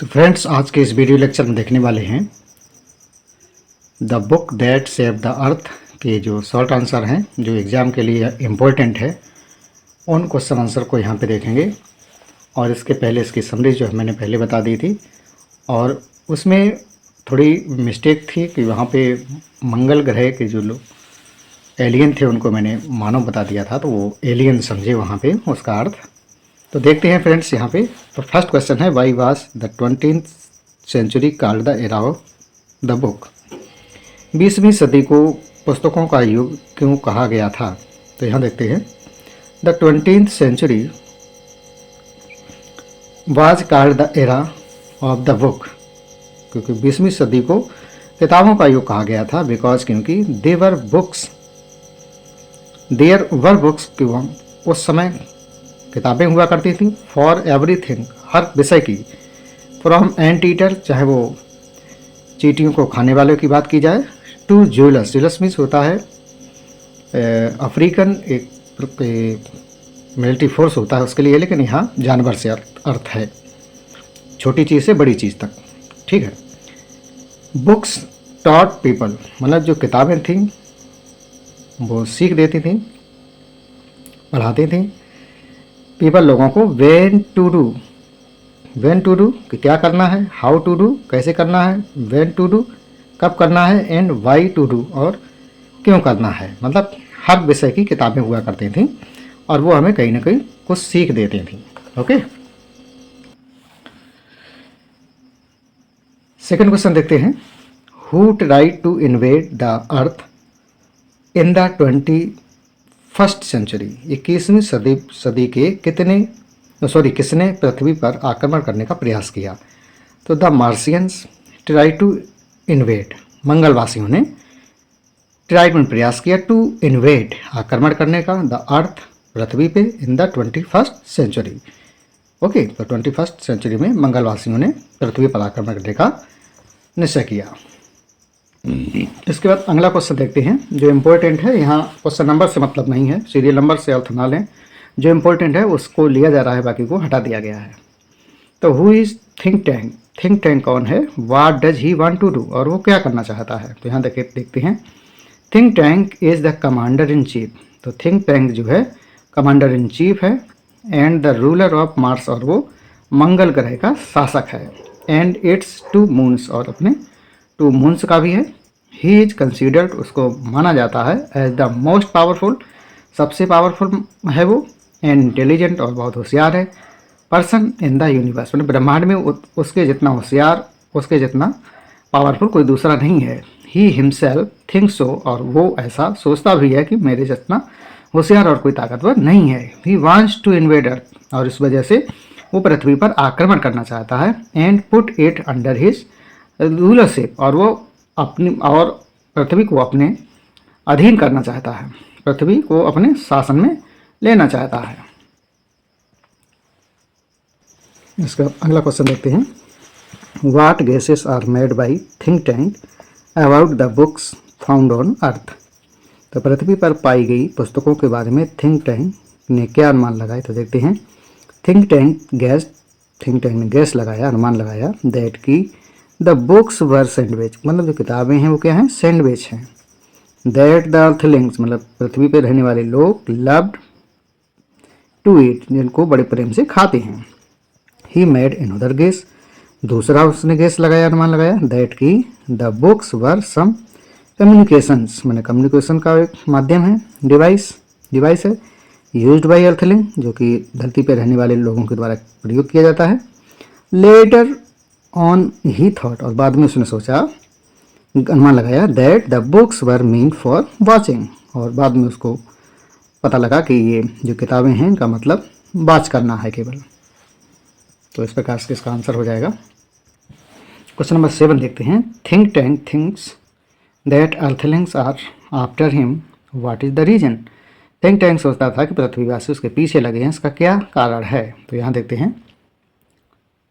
तो फ्रेंड्स, आज के इस वीडियो लेक्चर में देखने वाले हैं the book that save the earth के जो शॉर्ट आंसर हैं जो एग्ज़ाम के लिए इम्पोर्टेंट है, उन क्वेश्चन आंसर को यहाँ पे देखेंगे। और इसके पहले इसकी समरी जो है मैंने पहले बता दी थी, और उसमें थोड़ी मिस्टेक थी कि वहाँ पे मंगल ग्रह के जो लोग एलियन थे उनको मैंने मानव बता दिया था, तो वो एलियन समझे वहाँ पे उसका अर्थ। तो देखते हैं फ्रेंड्स यहाँ पे। तो फर्स्ट क्वेश्चन है, why was the 20th century called the era of the book. 20वीं सदी को पुस्तकों का युग क्यों कहा गया था? तो यहाँ देखते हैं, the 20th century was called the era of the book, क्योंकि 20वीं सदी को किताबों का युग कहा गया था। बिकॉज क्योंकि देयर वर बुक्स, क्यों उस समय किताबें हुआ करती थी, फॉर एवरीथिंग, हर विषय की, फ्रॉम एंट ईटर, चाहे वो चींटियों को खाने वालों की बात की जाए, टू ज्वेलर्स, ज्वेलर्स मीन्स होता है अफ्रीकन एक मिलिट्री फोर्स होता है उसके लिए, लेकिन यहाँ जानवर से अर्थ है, छोटी चीज़ से बड़ी चीज़ तक, ठीक है। बुक्स टॉट पीपल, मतलब जो किताबें थीं वो सीख देती थी, पढ़ाती थी पीपल, लोगों को। वेन टू डू कि क्या करना है, हाउ टू डू कैसे करना है, वेन टू डू कब करना है, एंड वाई टू डू और क्यों करना है। मतलब हर विषय की किताबें हुआ करती थी और वो हमें कहीं ना कहीं कुछ सीख देती थी। ओके, सेकंड क्वेश्चन देखते हैं, who tried to invade the earth in the 21st century. 21वीं सदी के किसने पृथ्वी पर आक्रमण करने का प्रयास किया? तो the Martians try to invade, मंगलवासियों ने ट्राइड में प्रयास किया, टू इन्वेड आक्रमण करने का, द अर्थ पृथ्वी पे, इन द 21st सेंचुरी। ओके, तो 21st सेंचुरी में मंगलवासियों ने पृथ्वी पर आक्रमण करने का निश्चय किया। इसके बाद अगला क्वेश्चन देखते हैं जो इम्पोर्टेंट है। यहाँ क्वेश्चन नंबर से मतलब नहीं है, सीरियल नंबर से अर्थ ना लें, जो इम्पोर्टेंट है उसको लिया जा रहा है, बाकी को हटा दिया गया है। तो who is think tank, think tank कौन है, what does he want to do, और वो क्या करना चाहता है। तो यहाँ देखते हैं, think tank is the commander in chief. तो थिंक टैंक जो है कमांडर इन चीफ है, and the ruler of Mars, और वो मंगल ग्रह का शासक है, एंड इट्स 2 मून्स, और अपने 2 मून्स का भी है। ही इज कंसिडर्ड, उसको माना जाता है, एज द मोस्ट पावरफुल, सबसे पावरफुल है वो, एंड इंटेलिजेंट, और बहुत होशियार है, पर्सन इन द यूनिवर्स, मतलब ब्रह्मांड में उसके जितना होशियार, उसके जितना पावरफुल कोई दूसरा नहीं है। ही हिमसेल्फ थिंक्स सो, और वो ऐसा सोचता भी है कि मेरे जितना होशियार और कोई ताकतवर नहीं है। ही वांट्स टू इन्वेड अर्थ, और इस वजह से वो पृथ्वी पर आक्रमण करना चाहता है, and put it under his rulership, और वो अपनी और पृथ्वी को अपने अधीन करना चाहता है, पृथ्वी को अपने शासन में लेना चाहता है। इसका अगला क्वेश्चन देखते हैं, what guesses are made by think tank about the books found on earth. तो पृथ्वी पर पाई गई पुस्तकों के बारे में थिंक टैंक ने क्या अनुमान लगाए? तो देखते हैं, थिंक टैंक ने गैस लगाया, अनुमान लगाया, दैट की द बुक्स वर सैंडविच, मतलब जो किताबें हैं वो क्या हैं, सैंडविच हैं। दैट द अर्थलिंग्स, मतलब पृथ्वी पर रहने वाले लोग, लव्ड टू ईट, जिनको बड़े प्रेम से खाते हैं। ही मेड अनदर गेस, दूसरा उसने गेस लगाया, अनुमान लगाया, दैट की the books were some communications, मैंने कम्युनिकेशन का एक माध्यम है, डिवाइस है, यूज्ड बाय अर्थलिंग, जो कि धरती पर रहने वाले लोगों के द्वारा प्रयोग किया जाता है। लेटर ऑन ही थॉट, और बाद में उसने सोचा, अनुमान लगाया, that the books were meant for watching, और बाद में उसको पता लगा कि ये जो किताबें हैं इनका मतलब वॉच करना है केवल। तो इस प्रकार से इसका आंसर हो जाएगा। क्वेश्चन नंबर 7 देखते हैं, think tank thinks that earthlings are after him, what is the reason. Think tank सोचता था कि पृथ्वीवासी उसके पीछे लगे हैं, इसका क्या कारण है। तो यहाँ देखते हैं,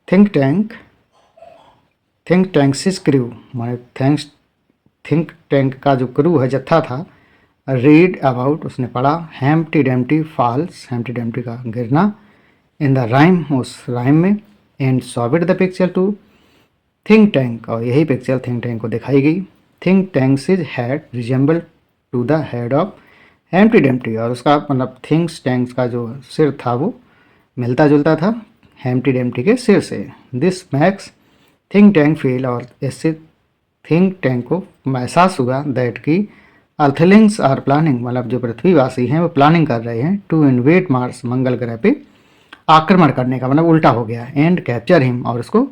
थिंक टैंक्स क्रू, माने थिंक टैंक का जो क्रू है, जत्था था, रीड अबाउट, उसने पढ़ा, हेम्प्टी डेम्प्टी फॉल्स, हेम्प्टी डेम्प्टी का गिरना, इन द राइम, उस राइम में, and showed the picture to think tank, और यही पिक्चर थिंक टैंक को दिखाई गई। Think tanks is had resemble to the head of Humpty Dumpty, और उसका मतलब थिंक्स टैंक्स का जो सिर था वो मिलता जुलता था हेम्प्टी डेम्प्टी के सिर से। This max think tank feel, और इससे थिंक टैंक को एहसास हुआ दैट की अर्थलिंग्स आर प्लानिंग, मतलब जो पृथ्वीवासी हैं वो प्लानिंग कर रहे हैं टू इन्वेड मार्स, मंगल ग्रह पे आक्रमण करने का, मतलब उल्टा हो गया, एंड कैप्चर हिम, और उसको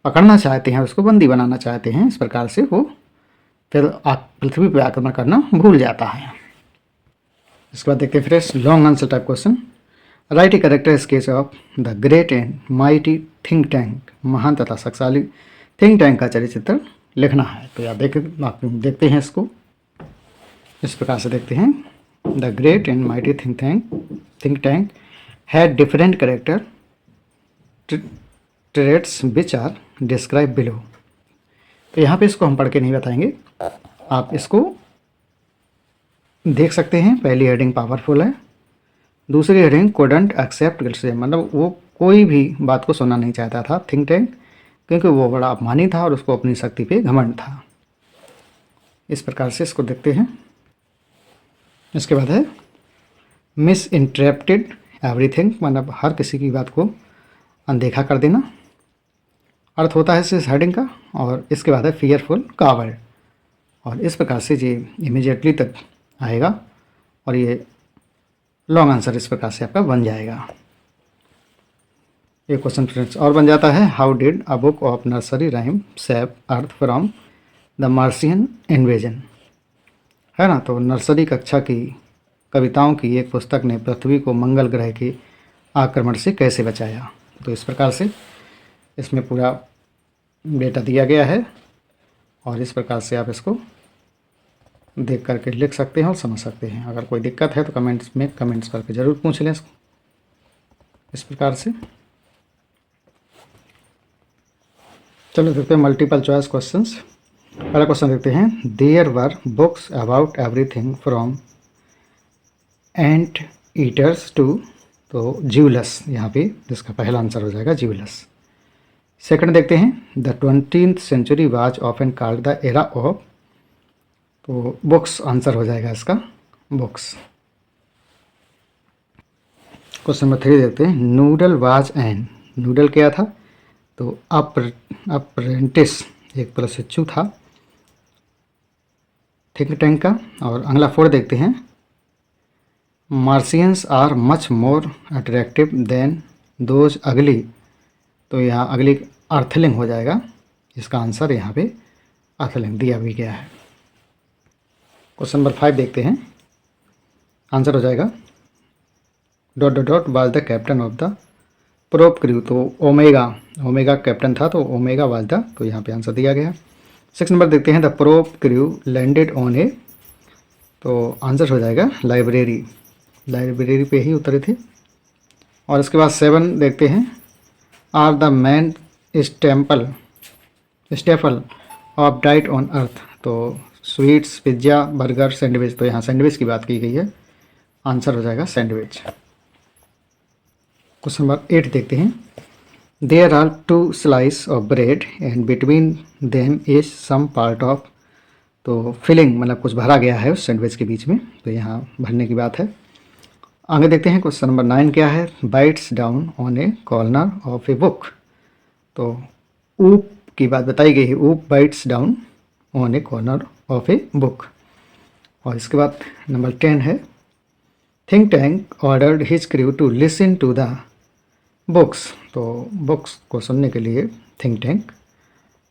पकड़ना चाहते हैं, उसको बंदी बनाना चाहते हैं। इस प्रकार से वो फिर पृथ्वी पर आक्रमण करना भूल जाता है। इसके बाद देखते हैं friends long answer type question. Right a character sketch of the great and mighty think tank, महान तथा शक्तिशाली थिंक टैंक का चरित्र लिखना है। तो आप देखते हैं इसको, इस प्रकार से देखते हैं। The great and mighty think tank had different character traits which are describe below. तो यहाँ पे इसको हम पढ़ के नहीं बताएंगे, आप इसको देख सकते हैं। पहली हेडिंग पावरफुल है, दूसरी हेडिंग कोडंट एक्सेप्ट क्रिटिसिज्म, मतलब वो कोई भी बात को सुनना नहीं चाहता था थिंक टैंक, क्योंकि वो बड़ा अपमानी था और उसको अपनी शक्ति पे घमंड था। इस प्रकार से इसको देखते हैं। इसके बाद है मिस इंटरप्टेड एवरीथिंग, मतलब हर किसी की बात को अनदेखा कर देना, अर्थ होता है इस हेडिंग का। और इसके बाद है फियरफुल कावर्ड, और इस प्रकार से ये इमीडिएटली तक आएगा, और ये लॉन्ग आंसर इस प्रकार से आपका बन जाएगा। एक क्वेश्चन फ्रेंड्स और बन जाता है, how did a book of nursery rhyme save earth from the मार्सियन invasion, है ना। तो नर्सरी कक्षा की कविताओं की एक पुस्तक ने पृथ्वी को मंगल ग्रह के आक्रमण से कैसे बचाया। तो इस प्रकार से इसमें पूरा डेटा दिया गया है, और इस प्रकार से आप इसको देख करके लिख सकते हैं और समझ सकते हैं। अगर कोई दिक्कत है तो कमेंट्स करके ज़रूर पूछ लें इसको। इस प्रकार से चलो देखते हैं मल्टीपल चॉइस क्वेश्चंस। पहला क्वेश्चन देखते हैं, there were books about everything from ant eaters to, तो ज्यूलस, यहाँ पे जिसका पहला आंसर हो जाएगा ज्यूलस। सेकंड देखते हैं, the 20th century was often called the era of, तो बुक्स आंसर हो जाएगा इसका बुक्स। क्वेश्चन नंबर 3 देखते हैं, नूडल वाज एन, नूडल क्या था, तो अप्रेंटिस, एक प्रशिक्षु था थिंक टैंक का। और अगला 4 देखते हैं, Martians are much more attractive than those ugly, तो यहाँ अगली अर्थलिंग हो जाएगा, इसका आंसर यहाँ पे अर्थलिंग दिया भी गया है। क्वेश्चन नंबर 5 देखते हैं, आंसर हो जाएगा dot dot dot was the captain of the prop crew, तो ओमेगा कैप्टन था, तो ओमेगा वाज द, तो यहाँ पे आंसर दिया गया। 6 नंबर देखते हैं, the prop crew landed on a, तो आंसर हो जाएगा लाइब्रेरी पे ही उतरे थे। और इसके बाद 7 देखते हैं, are the main staple of diet on earth, तो स्वीट्स, पिज्ज़ा, बर्गर, सैंडविच, तो यहाँ सैंडविच की बात की गई है, आंसर हो जाएगा सैंडविच। क्वेश्चन नंबर 8 देखते हैं, there are 2 slice of bread and between them is some part of, तो फिलिंग, मतलब कुछ भरा गया है उस सैंडविच के बीच में, तो यहाँ भरने की बात है। आगे देखते हैं क्वेश्चन नंबर 9 क्या है, bites down on a corner of a book, तो ऊप की बात बताई गई है, Oop bites down on a corner of a book. और इसके बाद नंबर 10 है, think tank ordered his crew to listen to the books, तो बुक्स को सुनने के लिए थिंक टैंक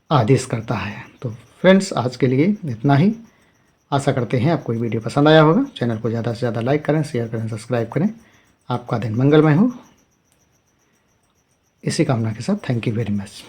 आदेश करता है। तो फ्रेंड्स आज के लिए इतना ही, आशा करते हैं आपको ये वीडियो पसंद आया होगा। चैनल को ज़्यादा से ज़्यादा लाइक करें, शेयर करें, सब्सक्राइब करें। आपका दिन मंगलमय हो, इसी कामना के साथ थैंक यू वेरी मच।